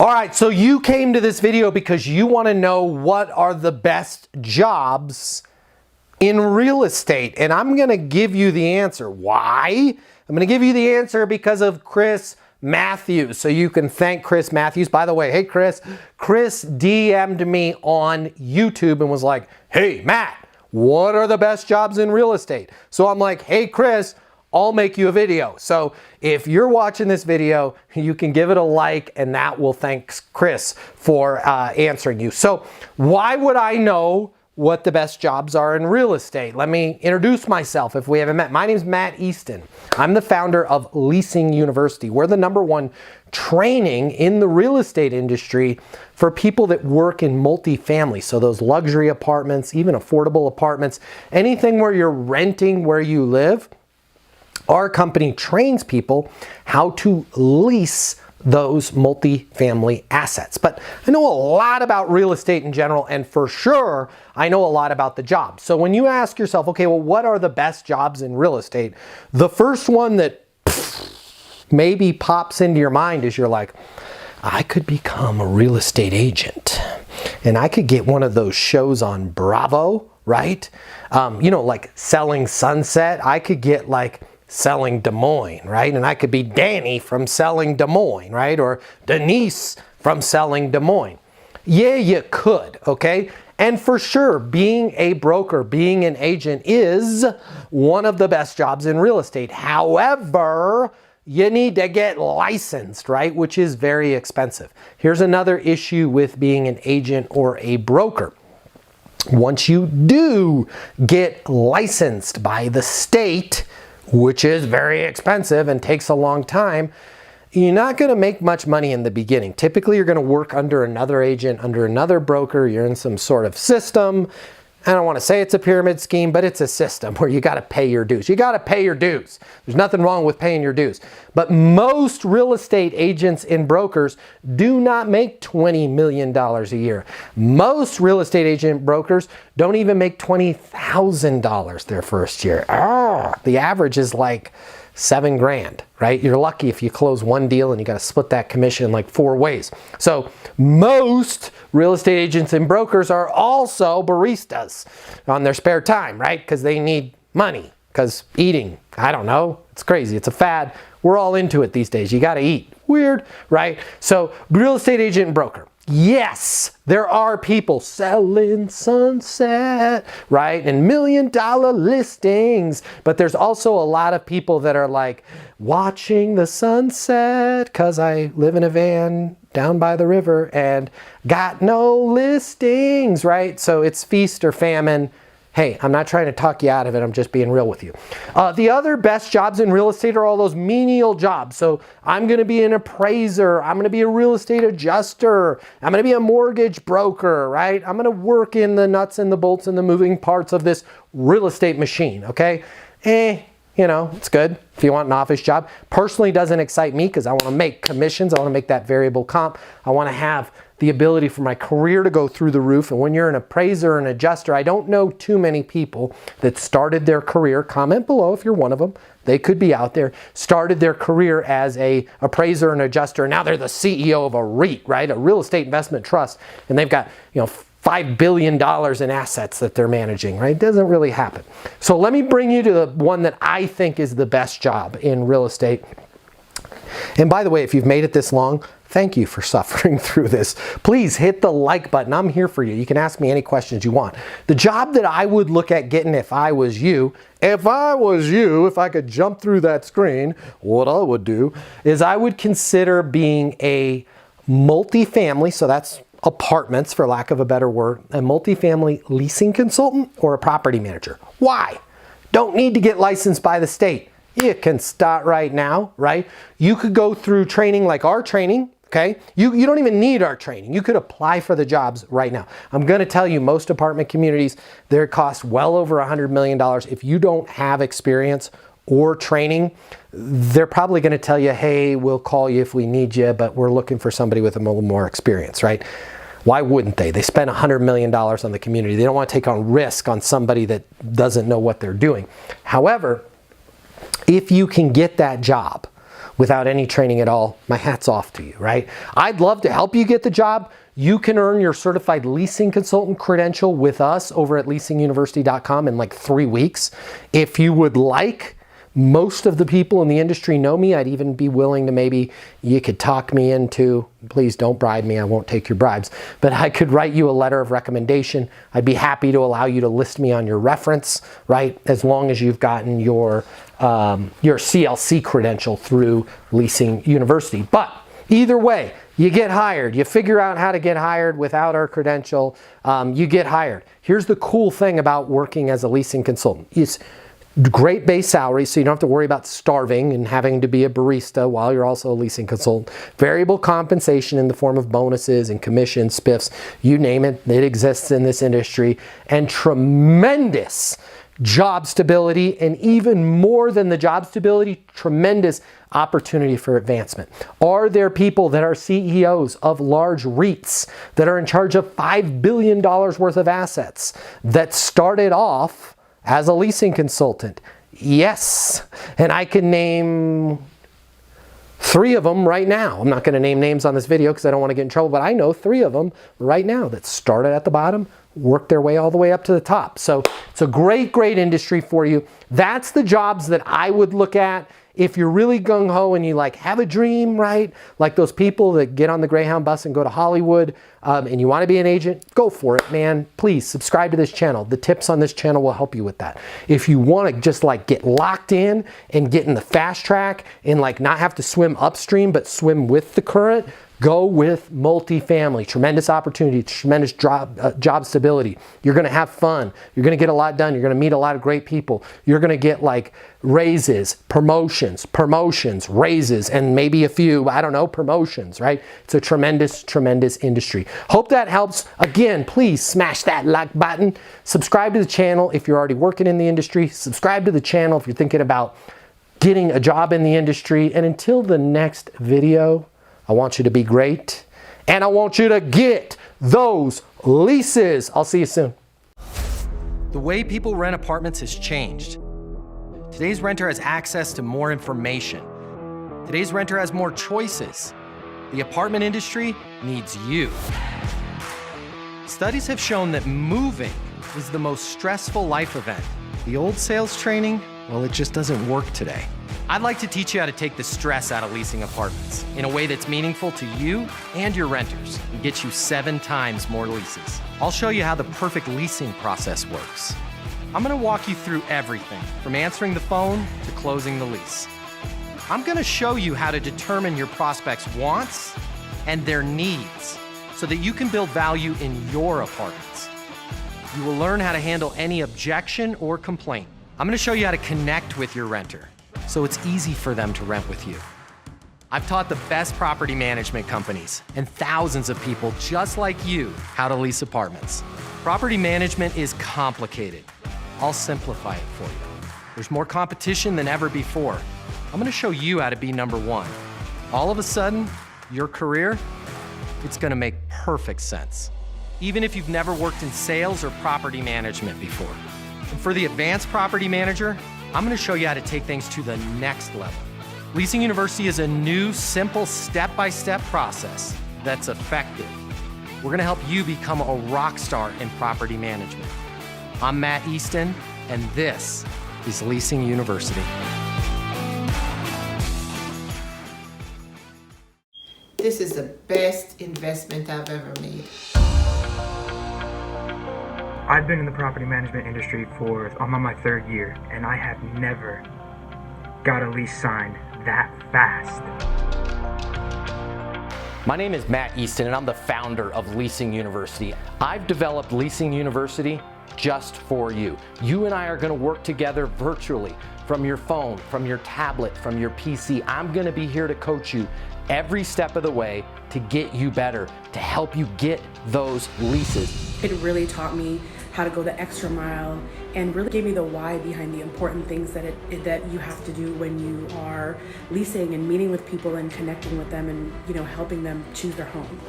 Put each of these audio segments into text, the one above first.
All right, so you came to this video because you want to know what are the best jobs in real estate. And I'm going to give you the answer. Why? I'm going to give you the answer because of Chris Matthews. So you can thank Chris Matthews. By the way, hey Chris DM'd me on YouTube and was like, hey Matt, what are the best jobs in real estate? So I'm like, hey Chris, I'll make you a video. So if you're watching this video, you can give it a like and that will thank Chris for answering you. So why would I know what the best jobs are in real estate? Let me introduce myself if we haven't met. My name is Matt Easton. I'm the founder of Leasing University. We're the #1 training in the real estate industry for people that work in multifamily. So those luxury apartments, even affordable apartments, anything where you're renting where you live. Our company trains people how to lease those multifamily assets. But I know a lot about real estate in general, and for sure, I know a lot about the jobs. So when you ask yourself, okay, well, what are the best jobs in real estate? The first one that maybe pops into your mind is you're like, I could become a real estate agent and I could get one of those shows on Bravo, right? You know, like Selling Sunset. I could get like Selling Des Moines, right? And I could be Danny from Selling Des Moines, right? Or Denise from Selling Des Moines. Yeah, you could, okay? And for sure, being a broker, being an agent is one of the best jobs in real estate. However, you need to get licensed, right? Which is very expensive. Here's another issue with being an agent or a broker. Once you do get licensed by the state, which is very expensive and takes a long time, you're not going to make much money in the beginning. Typically, you're going to work under another agent, under another broker. You're in some sort of system. I don't want to say it's a pyramid scheme, but it's a system where you got to pay your dues. You got to pay your dues. There's nothing wrong with paying your dues. But most real estate agents and brokers do not make $20 million a year. Most real estate agent brokers don't even make $20,000 their first year. The average is like $7 grand, right? You're lucky if you close one deal and you got to split that commission like 4 ways. So most real estate agents and brokers are also baristas on their spare time, right? Because they need money, because eating, I don't know, it's crazy. It's a fad. We're all into it these days. You got to eat. Weird, right? So real estate agent and broker. Yes, there are people selling sunset, right? And $1 million listings. But there's also a lot of people that are like watching the sunset because I live in a van down by the river and got no listings, right? So it's feast or famine. Hey, I'm not trying to talk you out of it. I'm just being real with you. The other best jobs in real estate are all those menial jobs. So I'm going to be an appraiser. I'm going to be a real estate adjuster. I'm going to be a mortgage broker, right? I'm going to work in the nuts and the bolts and the moving parts of this real estate machine, okay? You know, it's good if you want an office job. Personally, doesn't excite me because I want to make commissions. I want to make that variable comp. I want to have the ability for my career to go through the roof. And when you're an appraiser or an adjuster, I don't know too many people that started their career, comment below if you're one of them, they could be out there, started their career as a appraiser and adjuster, and now they're the CEO of a REIT, right? A real estate investment trust, and they've got, you know, $5 billion in assets that they're managing, right? It doesn't really happen. So let me bring you to the one that I think is the best job in real estate. And by the way, if you've made it this long, thank you for suffering through this. Please hit the like button. I'm here for you. You can ask me any questions you want. The job that I would look at getting if I was you, if I could jump through that screen, what I would do is I would consider being a multifamily, so that's apartments for lack of a better word, a multifamily leasing consultant or a property manager. Why? Don't need to get licensed by the state. You can start right now, right? You could go through training like our training, okay? You don't even need our training. You could apply for the jobs right now. I'm going to tell you, most apartment communities, they cost well over $100 million. If you don't have experience or training, they're probably going to tell you, hey, we'll call you if we need you, but we're looking for somebody with a little more experience, right? Why wouldn't they? They spend $100 million on the community. They don't want to take on risk on somebody that doesn't know what they're doing. However, if you can get that job without any training at all, my hat's off to you, right? I'd love to help you get the job. You can earn your certified leasing consultant credential with us over at leasinguniversity.com in like 3 weeks. If you would like, most of the people in the industry know me. I'd even be willing to, maybe you could talk me into, please don't bribe me, I won't take your bribes, but I could write you a letter of recommendation. I'd be happy to allow you to list me on your reference, right? As long as you've gotten your CLC credential through Leasing University. But either way, you get hired. You figure out how to get hired without our credential, you get hired. Here's the cool thing about working as a leasing consultant. It's great base salary, so you don't have to worry about starving and having to be a barista while you're also a leasing consultant. Variable compensation in the form of bonuses and commissions, spiffs, you name it, it exists in this industry. And tremendous job stability, and even more than the job stability, tremendous opportunity for advancement. Are there people that are CEOs of large REITs that are in charge of $5 billion worth of assets that started off as a leasing consultant? Yes. And I can name 3 of them right now. I'm not going to name names on this video because I don't want to get in trouble, but I know 3 of them right now that started at the bottom, worked their way all the way up to the top. So it's a great, great industry for you. That's the jobs that I would look at. If you're really gung-ho and you like have a dream, right? Like those people that get on the Greyhound bus and go to Hollywood, and you want to be an agent, go for it, man. Please subscribe to this channel. The tips on this channel will help you with that. If you want to just like get locked in and get in the fast track and like not have to swim upstream but swim with the current, go with multifamily. Tremendous opportunity, tremendous job stability. You're going to have fun. You're going to get a lot done. You're going to meet a lot of great people. You're going to get like raises, promotions, raises, and maybe a few, I don't know, promotions, right? It's a tremendous, tremendous industry. Hope that helps. Again, please smash that like button. Subscribe to the channel if you're already working in the industry. Subscribe to the channel if you're thinking about getting a job in the industry. And until the next video, I want you to be great, and I want you to get those leases. I'll see you soon. The way people rent apartments has changed. Today's renter has access to more information. Today's renter has more choices. The apartment industry needs you. Studies have shown that moving is the most stressful life event. The old sales training, well, it just doesn't work today. I'd like to teach you how to take the stress out of leasing apartments in a way that's meaningful to you and your renters and get you 7 times more leases. I'll show you how the perfect leasing process works. I'm going to walk you through everything from answering the phone to closing the lease. I'm going to show you how to determine your prospects' wants and their needs so that you can build value in your apartments. You will learn how to handle any objection or complaint. I'm going to show you how to connect with your renter so it's easy for them to rent with you. I've taught the best property management companies and thousands of people just like you how to lease apartments. Property management is complicated. I'll simplify it for you. There's more competition than ever before. I'm gonna show you how to be number 1. All of a sudden, your career, it's gonna make perfect sense, even if you've never worked in sales or property management before. And for the advanced property manager, I'm going to show you how to take things to the next level. Leasing University is a new, simple, step-by-step process that's effective. We're going to help you become a rock star in property management. I'm Matt Easton, and this is Leasing University. This is the best investment I've ever made. I've been in the property management industry I'm on my 3rd year, and I have never got a lease signed that fast. My name is Matt Easton, and I'm the founder of Leasing University. I've developed Leasing University just for you. You and I are going to work together virtually from your phone, from your tablet, from your PC. I'm going to be here to coach you every step of the way to get you better, to help you get those leases. It really taught me how to go the extra mile and really gave me the why behind the important things that you have to do when you are leasing and meeting with people and connecting with them and helping them choose their home.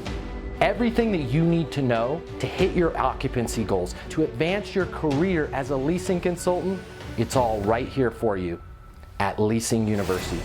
Everything that you need to know to hit your occupancy goals, to advance your career as a leasing consultant, it's all right here for you at Leasing University.